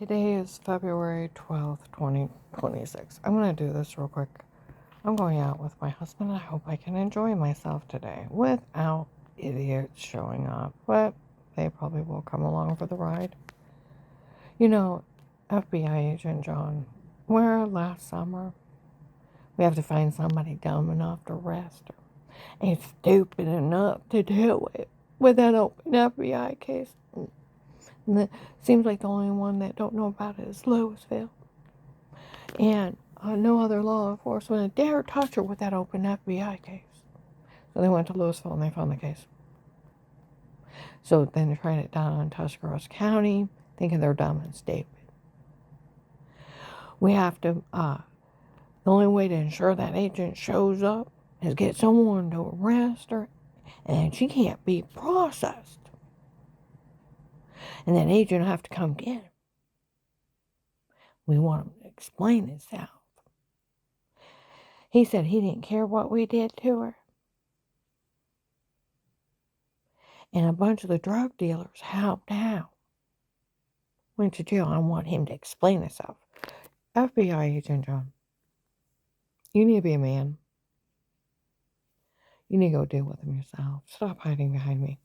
Today is February 12th, 2026. I'm going to do this real quick. I'm going out with my husband. I hope I can enjoy myself today without idiots showing up, but they probably will come along for the ride. You know, FBI agent John, where last summer we have to find somebody dumb enough to arrest her and stupid enough to do it with that open FBI case. And it seems like the only one that don't know about it is Louisville. And no other law enforcement dare touch her with that open FBI case. So they went to Louisville and they found the case. So then they tried it down in Tuscarawas County, thinking they're dumb and stupid. We have to, the only way to ensure that agent shows up is get someone to arrest her, and she can't be processed. And that agent will have to come get her. We want him to explain himself. He said he didn't care what we did to her. And a bunch of the drug dealers helped out. Went to jail. I want him to explain himself. FBI agent John, you need to be a man. You need to go deal with them yourself. Stop hiding behind me.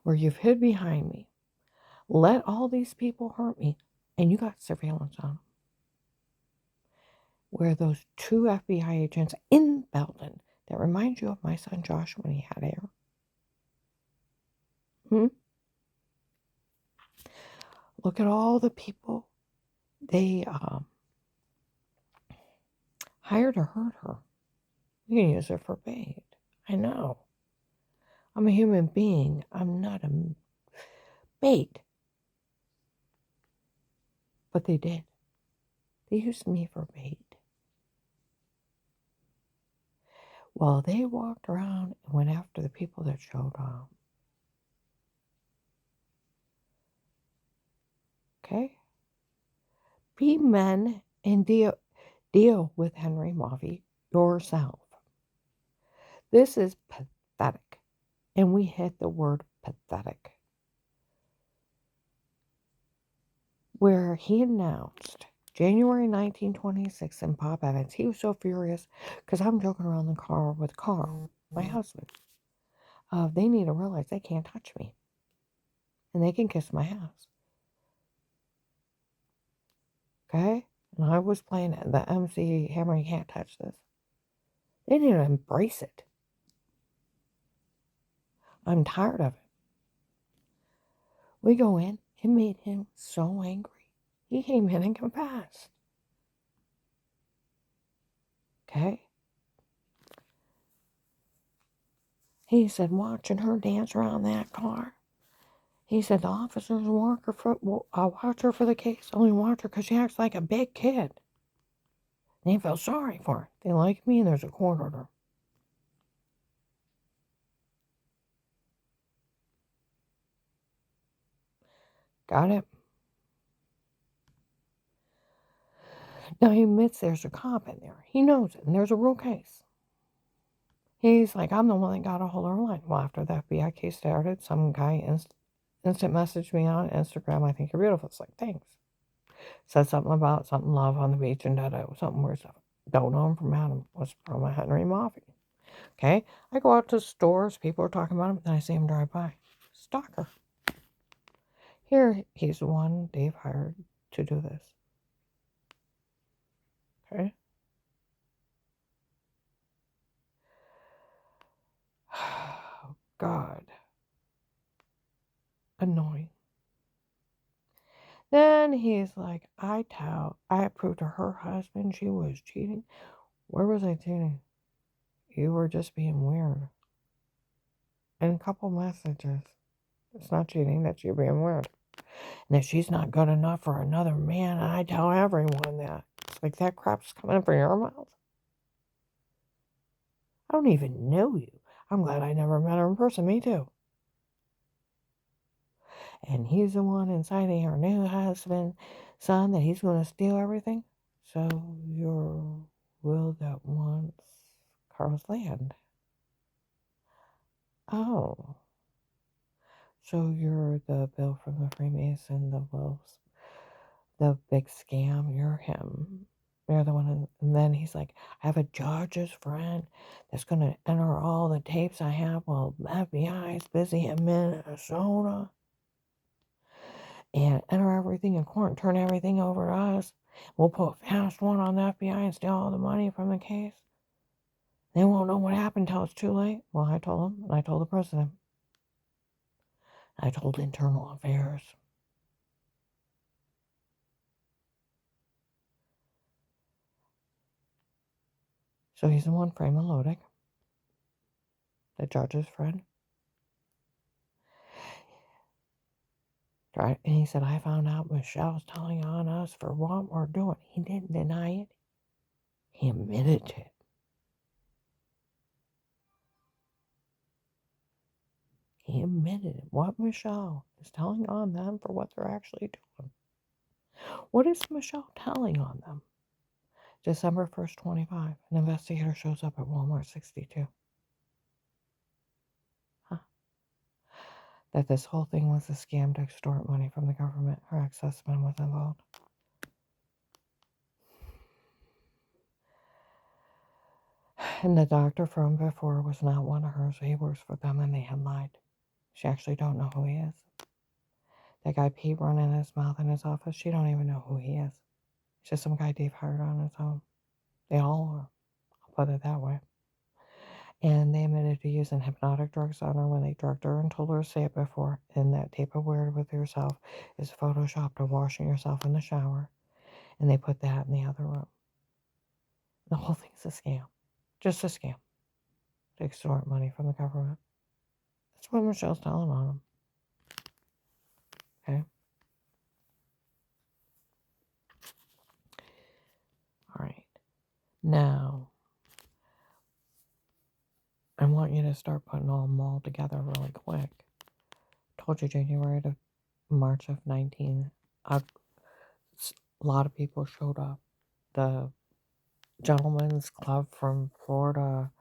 Where you've hid behind me. Let all these people hurt me. And you got surveillance on them. Where those two FBI agents in Belton that remind you of my son Josh when he had hair. Look at all the people they hired to hurt her. You can use her for bait. I know. I'm a human being. I'm not a bait. But they did. They used me for bait. Well, they walked around and went after the people that showed up. Okay? Be men and deal with Henry Mauvie yourself. This is pathetic. And we hit the word pathetic. Where he announced January 1926 in Bob Evans, he was so furious because I'm joking around the car with Carl, my husband. They need to realize they can't touch me. And they can kiss my ass. Okay? And I was playing the MC Hammer, you can't touch this. They need to embrace it. I'm tired of it. We go in, it made him so angry. He came in and confessed. Okay? He said, watching her dance around that car. He said, the officers watch her for the case. Only watch her because she acts like a big kid. And they felt sorry for her. They like me and there's a court order. Got it? Now he admits there's a cop in there. He knows it, and there's a real case. He's like, I'm the one that got a hold of her line. Well, after the FBI case started, some guy instant messaged me on Instagram, I think you're beautiful. It's like, thanks. Said something about something love on the beach and something weird stuff. Don't know him from Adam. Was from a Henry Mauvie. Okay? I go out to stores, people are talking about him, then I see him drive by. Stalker. Here, he's the one Dave hired to do this. Okay? God. Annoying. Then he's like, I proved to her husband she was cheating. Where was I cheating? You were just being weird. And a couple messages. It's not cheating, that's you being weird. And if she's not good enough for another man, I tell everyone that. It's like that crap's coming from your mouth. I don't even know you. I'm glad I never met her in person. Me too. And he's the one inciting her new husband, son, that he's going to steal everything. So you're Will that wants Carl's land. Oh. So you're the Bill from the Freemason, the Wills, the big scam. You're him. You're the one. And then he's like, I have a judge's friend that's going to enter all the tapes I have while the FBI is busy in Minnesota and enter everything in court and turn everything over to us. We'll put a fast one on the FBI and steal all the money from the case. They won't know what happened until it's too late. Well, I told him, and I told the president. I told Internal Affairs. So he's the one framing Lodick, the judge's friend. Right? And he said, I found out Michelle's telling on us for what we're doing. He didn't deny it. He admitted it. He admitted it. What Michelle is telling on them for what they're actually doing. What is Michelle telling on them? December 1st, 25. An investigator shows up at Walmart 62. Huh. That this whole thing was a scam to extort money from the government. Her ex-husband was involved. And the doctor from before was not one of hers. He works for them and they had lied. She actually don't know who he is. That guy Pete running his mouth in his office, she don't even know who he is. It's just some guy Dave hired on his own. They all are. I'll put it that way. And they admitted to using hypnotic drugs on her when they drugged her and told her to say it before. And that tape of Weird with yourself is photoshopped of washing yourself in the shower. And they put that in the other room. The whole thing's a scam. Just a scam. To extort money from the government. That's what Michelle's telling on them. Okay? All right. Now, I want you to start putting them all together really quick. Told you January to March of 19. A lot of people showed up. The Gentlemen's Club from Florida,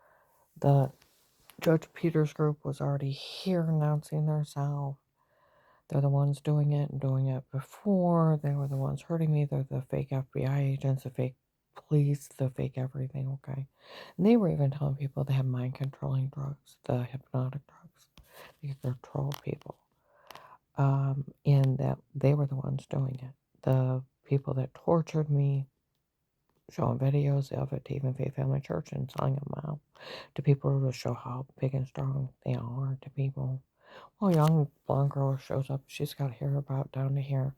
the Judge Peters group was already here announcing themselves. They're the ones doing it and doing it before. They were the ones hurting me. They're the fake FBI agents, the fake police, the fake everything, okay? And they were even telling people they have mind-controlling drugs, the hypnotic drugs. They could control people. And that they were the ones doing it. The people that tortured me, showing videos of it to even Faith Family Church and selling them out to people to show how big and strong they are to people. Well, a young blonde girl shows up. She's got hair about down to here,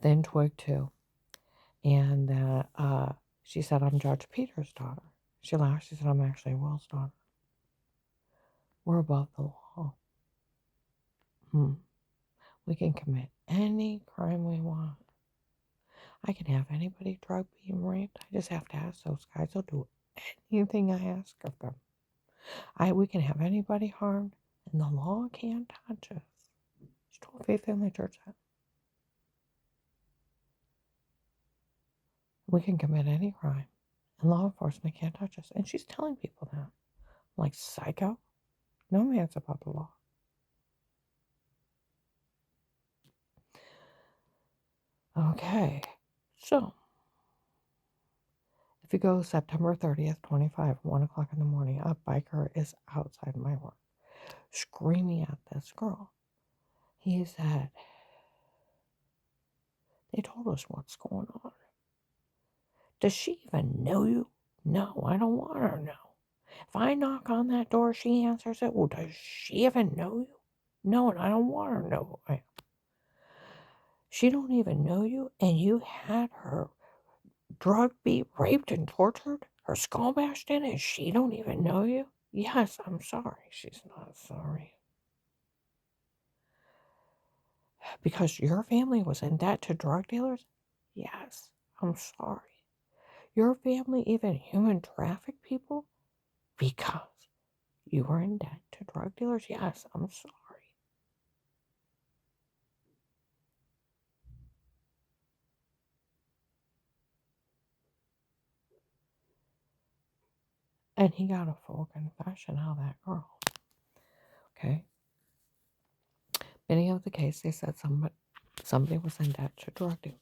thin twig too. And she said, I'm Judge Peters' daughter. She laughed. She said, I'm actually Will's daughter. We're above the law. We can commit any crime we want. I can have anybody drugged, being raped. I just have to ask those guys. They'll do anything I ask of them. We can have anybody harmed, and the law can't touch us. She told Faith Family Church that. We can commit any crime, and law enforcement can't touch us. And she's telling people that. I'm like, psycho? No man's above the law. Okay, so if you go September 30th, 25, 1 o'clock in the morning, a biker is outside my work, screaming at this girl. He said, they told us what's going on. Does she even know you? No, I don't want her to know. If I knock on that door, she answers it. Well, does she even know you? No, and I don't want her to know. She don't even know you, and you had her drugged, beat, raped, and tortured? Her skull bashed in, and she don't even know you? Yes, I'm sorry. She's not sorry. Because your family was in debt to drug dealers? Yes, I'm sorry. Your family even human trafficked people? Because you were in debt to drug dealers? Yes, I'm sorry. And he got a full confession how that girl. Okay. Many of the case, they said somebody was in debt to drug dealers.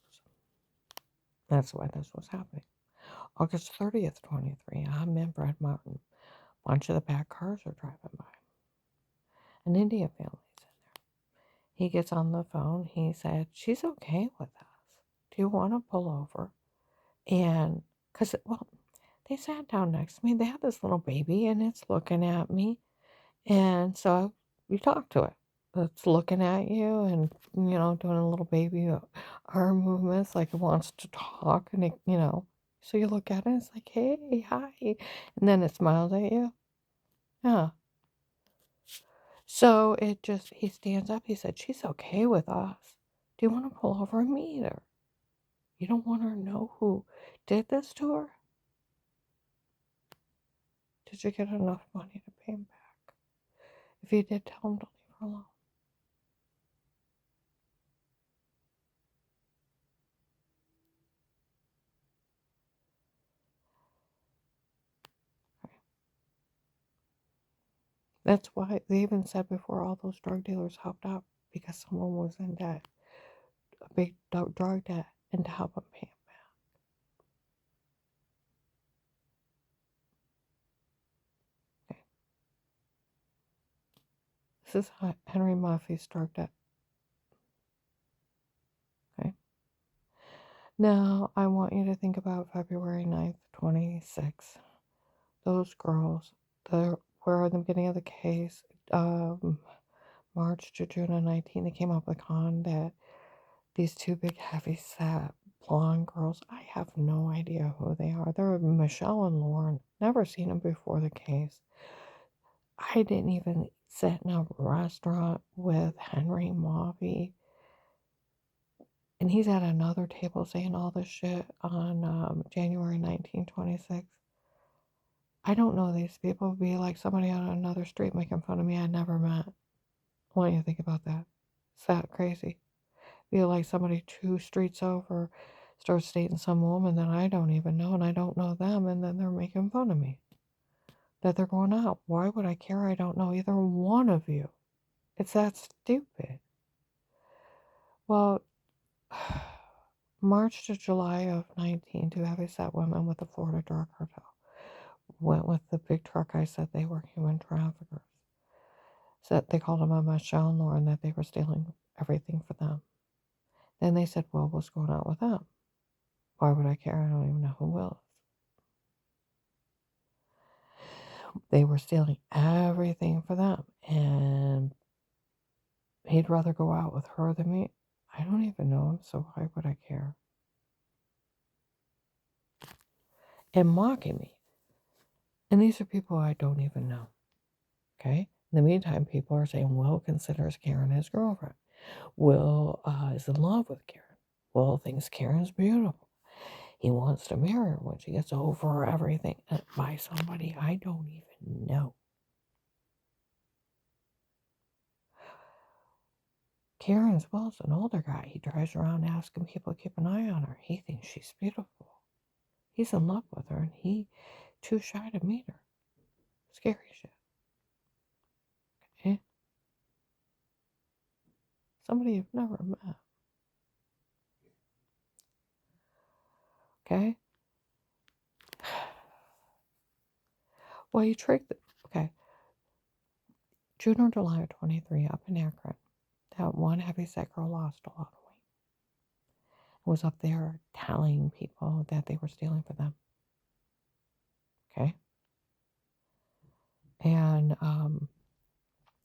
That's why this was happening. August 30th, 23, I'm in Brad Mountain. A bunch of the back cars are driving by. An Indian family's in there. He gets on the phone. He said, she's okay with us. Do you want to pull over? And, because, well, they sat down next to me. They had this little baby, and it's looking at me. And so you talk to it. It's looking at you and, doing a little baby arm movements like it wants to talk. And, so you look at it and it's like, hey, hi. And then it smiles at you. Yeah. So he stands up. He said, she's okay with us. Do you want to pull over and meet her? You don't want her to know who did this to her? Did you get enough money to pay him back? If you did, tell him to leave her alone. That's why they even said before all those drug dealers helped out because someone was in debt, a big drug debt, and to help them pay him back. Okay. This is Henry Murphy's drug debt. Okay. Now, I want you to think about February 9th, 26. Those girls, were in the beginning of the case, March to June of 19, they came up with a con that these two big, heavy-set, blonde girls, I have no idea who they are. They're Michelle and Lauren. Never seen them before the case. I didn't even sit in a restaurant with Henry Mauvie. And he's at another table saying all this shit on January 1926. I don't know these people. It'd be like somebody on another street making fun of me I never met. I want you to think about that. Is that crazy? Be like somebody 2 streets over starts dating some woman that I don't even know and I don't know them, and then they're making fun of me that they're going out. Why would I care? I don't know either one of you. It's that stupid. Well, March to July of 19, two heavy-set women with the Florida drug cartel went with the big truck. I said they were human traffickers. Said they called them a Michelle and Lauren, that they were stealing everything for them. Then they said, well, what's going on with them? Why would I care? I don't even know who will. They were stealing everything for them. And he'd rather go out with her than me. I don't even know him, so why would I care? And mocking me. And these are people I don't even know. Okay? In the meantime, people are saying Will considers Karen his girlfriend. Will is in love with Karen. Will thinks Karen's beautiful. He wants to marry her when she gets over everything by somebody I don't even know. Karen's Will's an older guy. He drives around asking people to keep an eye on her. He thinks she's beautiful. He's in love with her, and he too shy to meet her. Scary shit. Okay? Somebody you've never met. Okay? Well, you tricked the... Okay. June or July of 23, up in Akron, that one heavy-set girl lost a lot of weight. Was up there telling people that they were stealing for them. Okay? And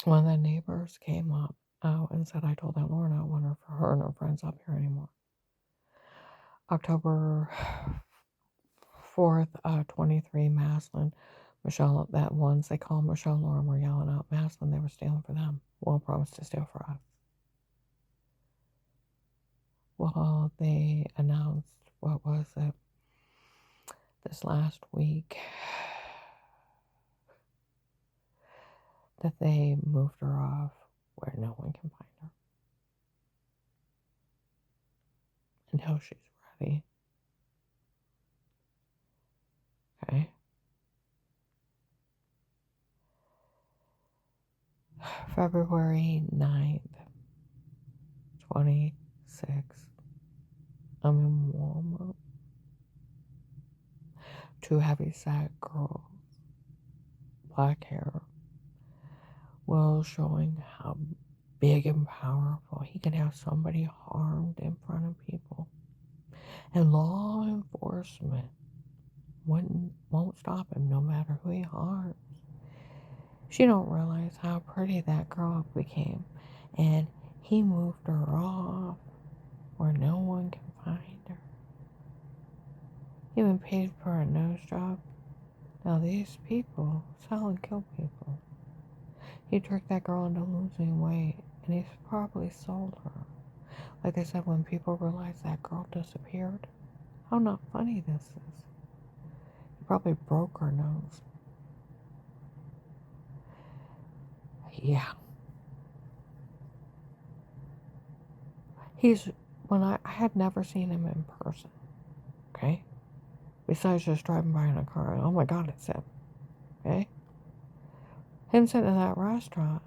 one of the neighbors came up out and said, I told Aunt Lauren I don't want her for her and her friends up here anymore. October 4th, 23, Maslin. Michelle, that ones they call Michelle and Lauren were yelling out Maslin. They were stealing for them. Will promised to steal for us. Well, they announced, what was it, this last week, that they moved her off where no one can find her until she's ready. Okay? February 9th, 26. I'm in Walmart. two heavyset girls, black hair, Will showing how big and powerful he can have somebody harmed in front of people. And law enforcement won't stop him no matter who he harms. She don't realize how pretty that girl became. And he moved her off where no one can find her. He even paid for a nose job. Now these people sell and kill people. He tricked that girl into losing weight, and he's probably sold her. Like I said, when people realized that girl disappeared, how not funny this is. He probably broke her nose. Yeah. When I had never seen him in person, okay? Besides just driving by in a car, and oh my God, it's him, okay? Him sitting in that restaurant,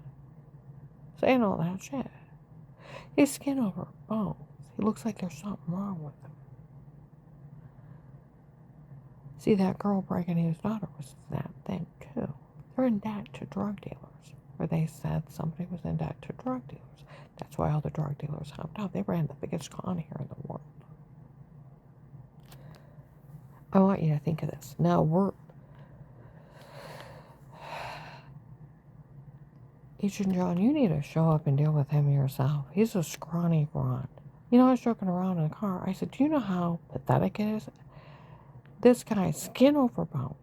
saying all that shit. He's skin over bones. He looks like there's something wrong with him. See, that girl breaking his daughter was that thing, too. They're in debt to drug dealers, or they said somebody was in debt to drug dealers. That's why all the drug dealers helped out. They ran the biggest con here in the world. I want you to think of this. Now, Agent John, you need to show up and deal with him yourself. He's a scrawny grunt. You know, I was joking around in the car. I said, do you know how pathetic it is? This guy's skin over bones.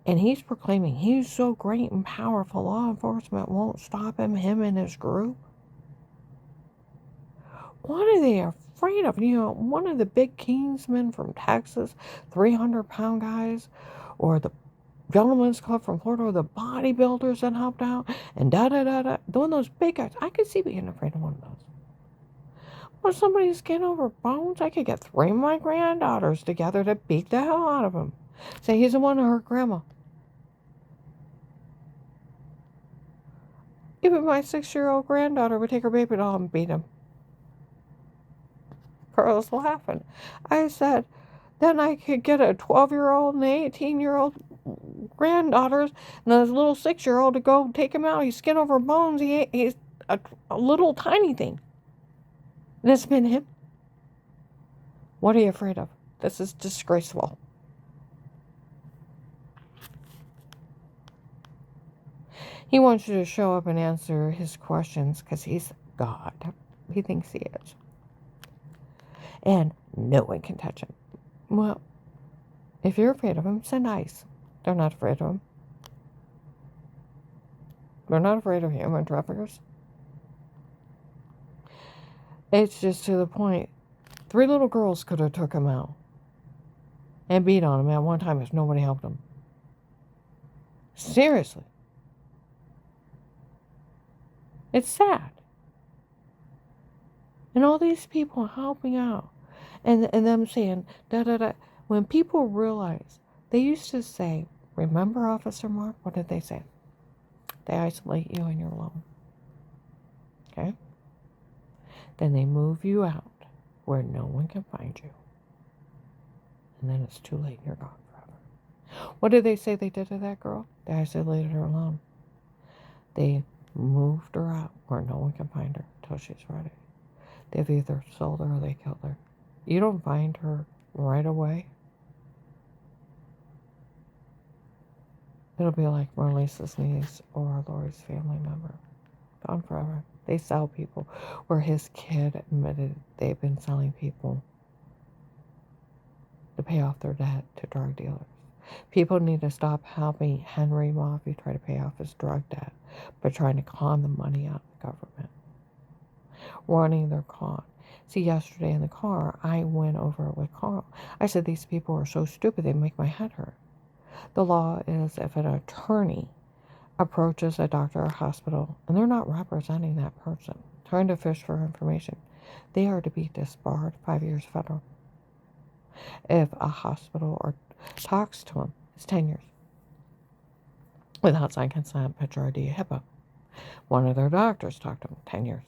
And he's proclaiming he's so great and powerful, law enforcement won't stop him and his group. What are they afraid of? You know, one of the big Kingsmen from Texas, 300-pound guys, or the Gentlemen's Club from Florida, or the bodybuilders that helped out, and da-da-da-da. One of those big guys. I could see being afraid of one of those. Or somebody's skin over bones. I could get 3 of my granddaughters together to beat the hell out of him. Say he's the one to hurt grandma. Even my 6-year-old granddaughter would take her baby doll and beat him. Carl's laughing. I said, then I could get a 12-year-old and an 18-year-old granddaughters and a little 6-year-old to go take him out. He's skin over bones. He's a little tiny thing. And it's been him. What are you afraid of? This is disgraceful. He wants you to show up and answer his questions because he's God. He thinks he is. And no one can touch him. Well, if you're afraid of him, send ICE. They're not afraid of him. They're not afraid of human traffickers. It's just to the point. 3 little girls could have took him out and beat on him at one time if nobody helped him. Seriously. It's sad. And all these people helping out and them saying da-da-da. When people realize, they used to say, remember Officer Mark? What did they say? They isolate you and you're alone. Okay? Then they move you out where no one can find you. And then it's too late and you're gone forever. What did they say they did to that girl? They isolated her alone. They moved her out where no one can find her until she's ready. They've either sold her or they killed her. You don't find her right away. It'll be like Marlisa's niece or Lori's family member. Gone forever. They sell people. Where his kid admitted they've been selling people to pay off their debt to drug dealers. People need to stop helping Henry Mafia try to pay off his drug debt by trying to con the money out of the government. Running their con. See, yesterday in the car, I went over it with Carl. I said, these people are so stupid, they make my head hurt. The law is if an attorney approaches a doctor or hospital and they're not representing that person, trying to fish for information, they are to be disbarred 5 years federal. If a hospital or talks to them, it's 10 years. With outside consent, picture ID, HIPAA. One of their doctors talked to them, 10 years.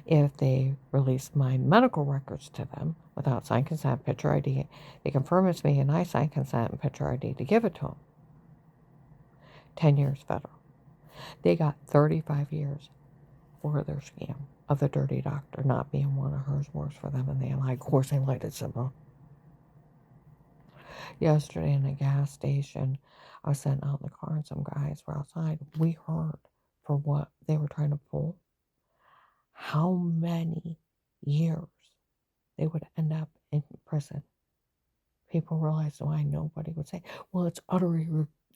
If they release my medical records to them without signed consent, picture ID, they confirm it's me and I sign consent and picture ID to give it to them. 10 years federal. They got 35 years for their scam of the dirty doctor not being one of hers works for them, and they lied. Of course, they lied it simple. Yesterday in a gas station, I was sitting out in the car and some guys were outside. We heard for what they were trying to pull, how many years they would end up in prison. People realized why nobody would say, well, it's utterly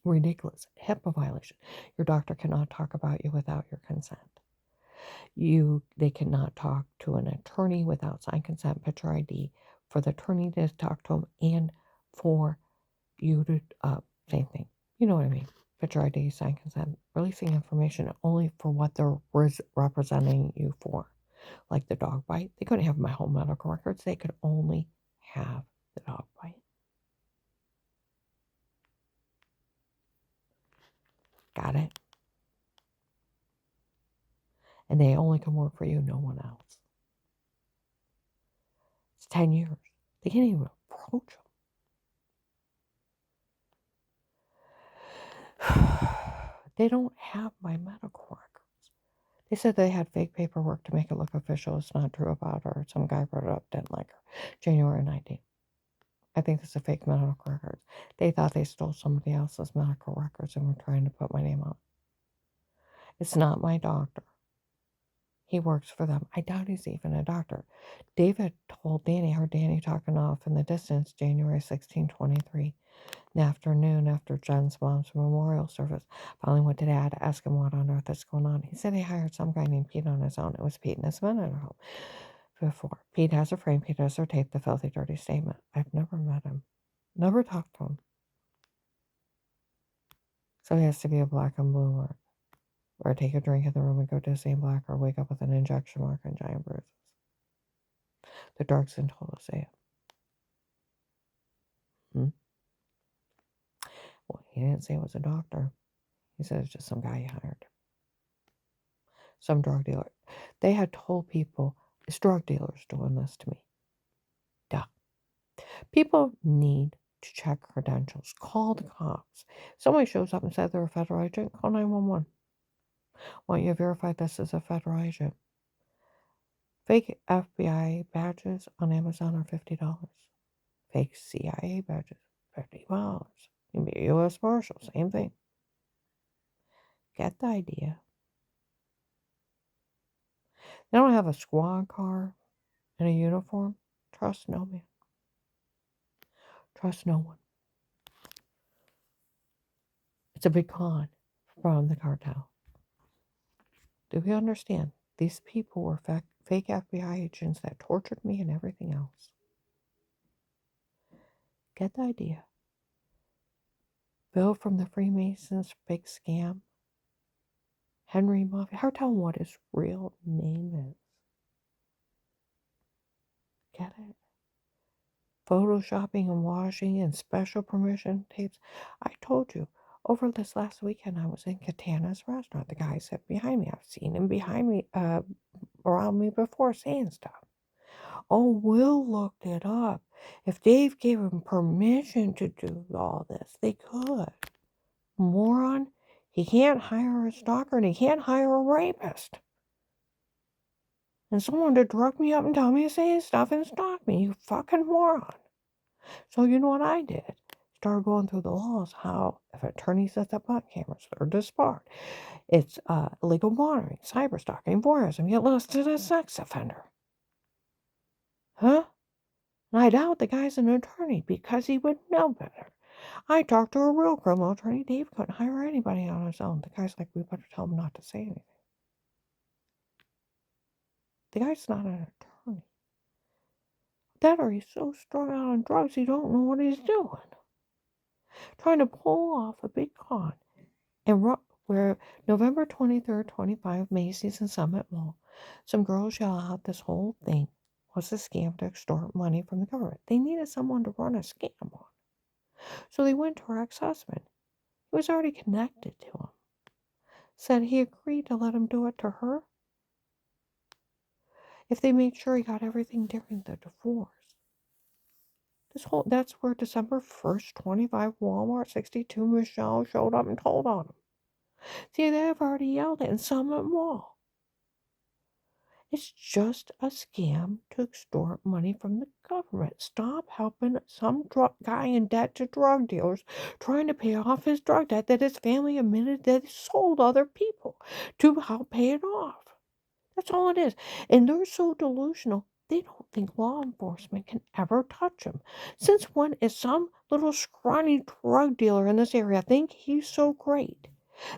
ridiculous. HIPAA violation. Your doctor cannot talk about you without your consent. They cannot talk to an attorney without signed consent, picture ID, for the attorney to talk to them and for you to, same thing. You know what I mean? Picture ID, signed consent, releasing information only for what they're representing you for. Like the dog bite, they couldn't have my whole medical records. They could only have the dog bite. Got it? And they only can work for you, no one else. It's 10 years. They can't even approach them. They don't have my medical records. They said they had fake paperwork to make it look official. It's not true about her. Some guy brought it up, didn't like her. January 19th. I think this is fake medical records. They thought they stole somebody else's medical records and were trying to put my name on. It's not my doctor. He works for them. I doubt he's even a doctor. David told Danny, I heard Danny talking off in the distance, January 16, 23, in the afternoon after Jen's mom's memorial service. Finally went to Dad to ask him what on earth is going on. He said he hired some guy named Pete on his own. It was Pete and his men at home before. Pete has a frame. Pete has their tape, the filthy, dirty statement. I've never met him. Never talked to him. So he has to be a black and blue or take a drink in the room and go Disney in black, or wake up with an injection mark and giant bruises. The drugs didn't told us it. Well, he didn't say it was a doctor. He said it's just some guy he hired. Some drug dealer. They had told people, it's drug dealers doing this to me. Duh. People need to check credentials. Call the cops. Somebody shows up and said they're a federal agent, call 911. Want you to verify this as a federal agent. Fake FBI badges on Amazon are $50. Fake CIA badges, $50. You can be a U.S. Marshal, same thing. Get the idea. They don't have a squad car and a uniform. Trust no man. Trust no one. It's a big con from the cartel. Do we understand? These people were fake FBI agents that tortured me and everything else. Get the idea. Bill from the Freemasons, big scam. Henry Mafia. How tell him what his real name is. Get it? Photoshopping and washing and special permission tapes. I told you, over this last weekend, I was in Katana's restaurant. The guy sat behind me. I've seen him behind me, around me before saying stuff. Oh, Will looked it up. If Dave gave him permission to do all this, they could. Moron. He can't hire a stalker and he can't hire a rapist. And someone to drug me up and tell me to say stuff and stalk me, you fucking moron. So you know what I did? Started going through the laws, how if an attorney sets up bot cameras, they're disbarred. It's illegal monitoring, cyber stalking, voyeurism, you get listed as a sex offender. Huh? And I doubt the guy's an attorney because he would know better. I talked to a real criminal attorney. Dave couldn't hire anybody on his own. The guy's like, we better tell him not to say anything. The guy's not an attorney. That or he's so strung out on drugs he don't know what he's doing. Trying to pull off a big con. And where November 23rd, 25, Macy's and Summit Mall, some girls yell out this whole thing was a scam to extort money from the government. They needed someone to run a scam on. So they went to her ex-husband. He was already connected to him. Said he agreed to let him do it to her. if they made sure he got everything during the divorce. That's where December 1st, 25, Walmart 62 Michelle showed up and told on him. See, they've already yelled it in Summit Mall. It's just a scam to extort money from the government. Stop helping some guy in debt to drug dealers trying to pay off his drug debt that his family admitted that he sold other people to help pay it off. That's all it is. And they're so delusional, they don't think law enforcement can ever touch him. Since when is some little scrawny drug dealer in this area think he's so great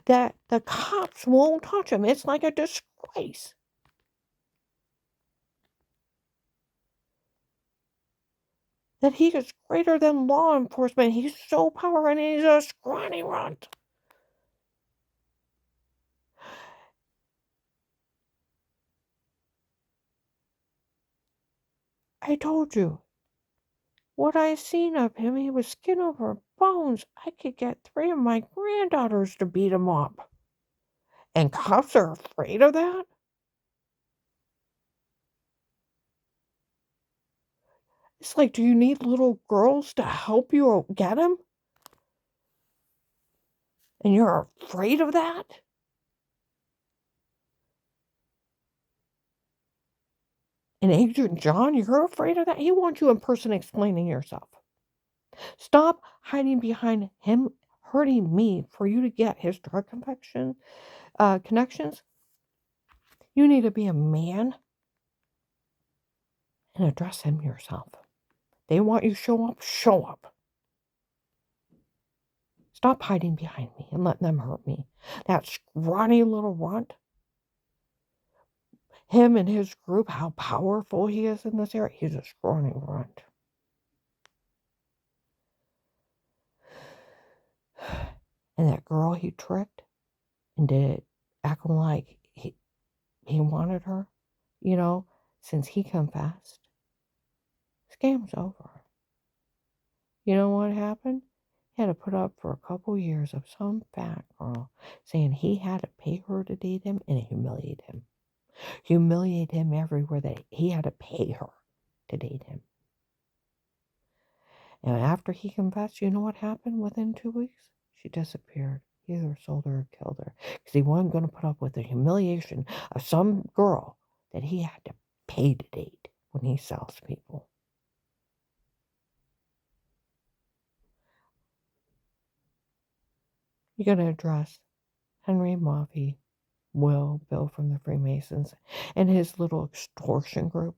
that the cops won't touch him? It's like a disgrace. That he is greater than law enforcement. He's so powerful and he's a scrawny runt. I told you. What I seen of him, he was skin over bones. I could get 3 of my granddaughters to beat him up. And cops are afraid of that? It's like, do you need little girls to help you get him? And you're afraid of that? And Agent John, you're afraid of that? He wants you in person explaining yourself. Stop hiding behind him hurting me for you to get his drug connections. You need to be a man and address him yourself. They want you to show up, show up. Stop hiding behind me and letting them hurt me. That scrawny little runt, him and his group, how powerful he is in this area. He's a scrawny runt. And that girl he tricked and did acting like he wanted her, since he confessed, scam's over. You know what happened? He had to put up for a couple years of some fat girl saying he had to pay her to date him, and it humiliated him. Humiliated him everywhere that he had to pay her to date him. And after he confessed, you know what happened within 2 weeks? She disappeared. He either sold her or killed her. Because he wasn't going to put up with the humiliation of some girl that he had to pay to date when he sells people. You got to address Henry Maffei, Will, Bill from the Freemasons, and his little extortion group.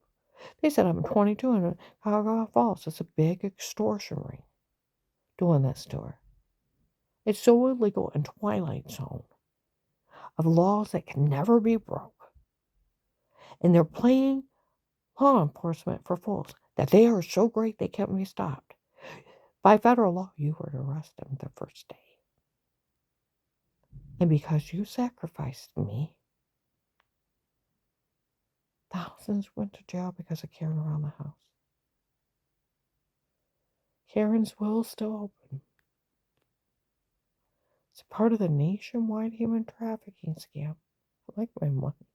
They said I'm 22 in Cuyahoga Falls. It's a big extortion ring doing this to her. It's so illegal in Twilight Zone of laws that can never be broke. And they're playing law enforcement for fools, that they are so great they can't be stopped. By federal law, you were to arrest them the first day. And because you sacrificed me, thousands went to jail because of Karen around the house. Karen's will is still open. It's part of the nationwide human trafficking scam. I like my money.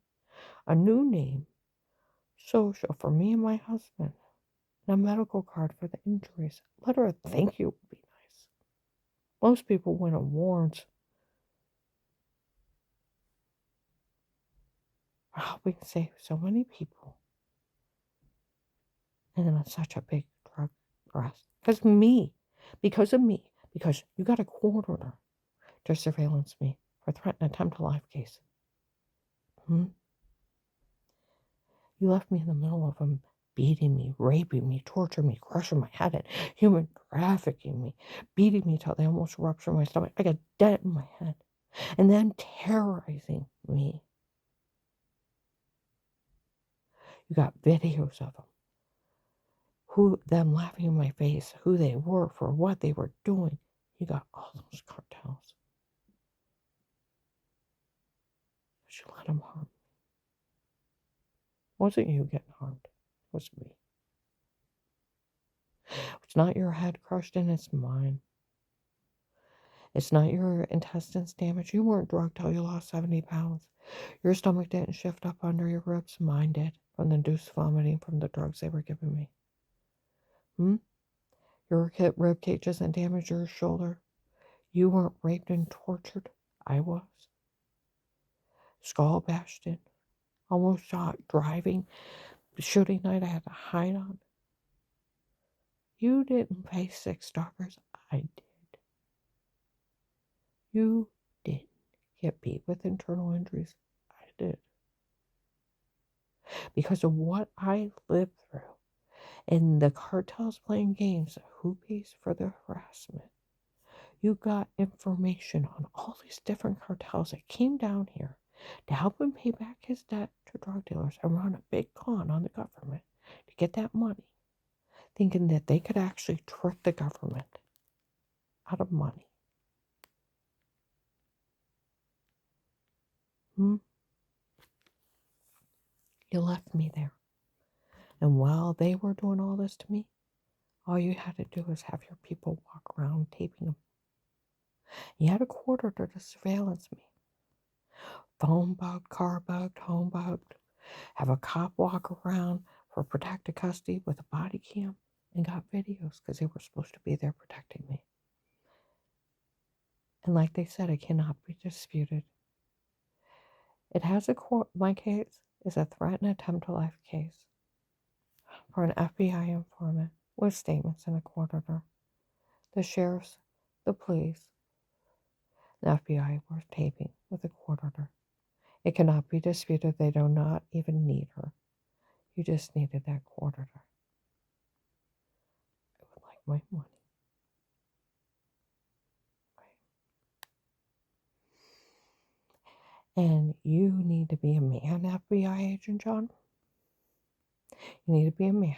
A new name, social for me and my husband, and a medical card for the injuries. Letter of thank you would be nice. Most people win awards for helping save so many people. And then it's such a big drug arrest. Because of me. Because you got a court order to surveillance me for threatened attempt to life case. You left me in the middle of them beating me, raping me, torturing me, crushing my head in, human trafficking me, beating me till they almost ruptured my stomach. I got a dent in my head. And then terrorizing me. You got videos of them laughing in my face, who they were, for what they were doing. You got all those cartels. But you let them harm me. It wasn't you getting harmed. It was me. It's not your head crushed in, it's mine. It's not your intestines damaged. You weren't drugged till you lost 70 pounds. Your stomach didn't shift up under your ribs. Mine did from the induced vomiting from the drugs they were giving me. Your rib cage isn't damaged. Your shoulder. You weren't raped and tortured. I was. Skull bashed in. Almost shot. Driving. Shooting night I had to hide on. You didn't face 6 stalkers. I did. You didn't get beat with internal injuries. I did. Because of what I lived through. And the cartels playing games of who pays for the harassment. You got information on all these different cartels that came down here to help him pay back his debt to drug dealers and run a big con on the government to get that money, thinking that they could actually trick the government out of money. You left me there. And while they were doing all this to me, all you had to do was have your people walk around taping them. You had a quarter to surveillance me. Phone bugged, car bugged, home bugged. Have a cop walk around for protective custody with a body cam and got videos because they were supposed to be there protecting me. And like they said, it cannot be disputed. It has a court. My case is a threat and attempt to life case for an FBI informant with statements in a court order. The sheriffs, the police, the FBI were taping with a court order. It cannot be disputed. They do not even need her. You just needed that court order. I would like my money. And you need to be a man, FBI agent John. You need to be a man.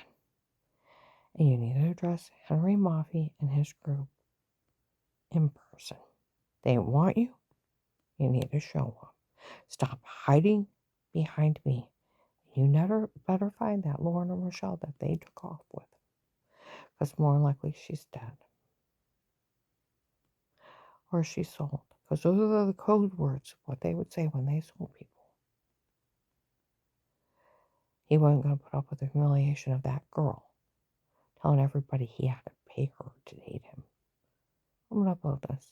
And you need to address Henry Maffei and his group in person. They want you. You need to show up. Stop hiding behind me. You never better find that Lorna Rochelle that they took off with. Because more likely she's dead. Or she's sold. Because those are the code words, what they would say when they sold people. He wasn't going to put up with the humiliation of that girl telling everybody he had to pay her to date him. I'm going to upload this.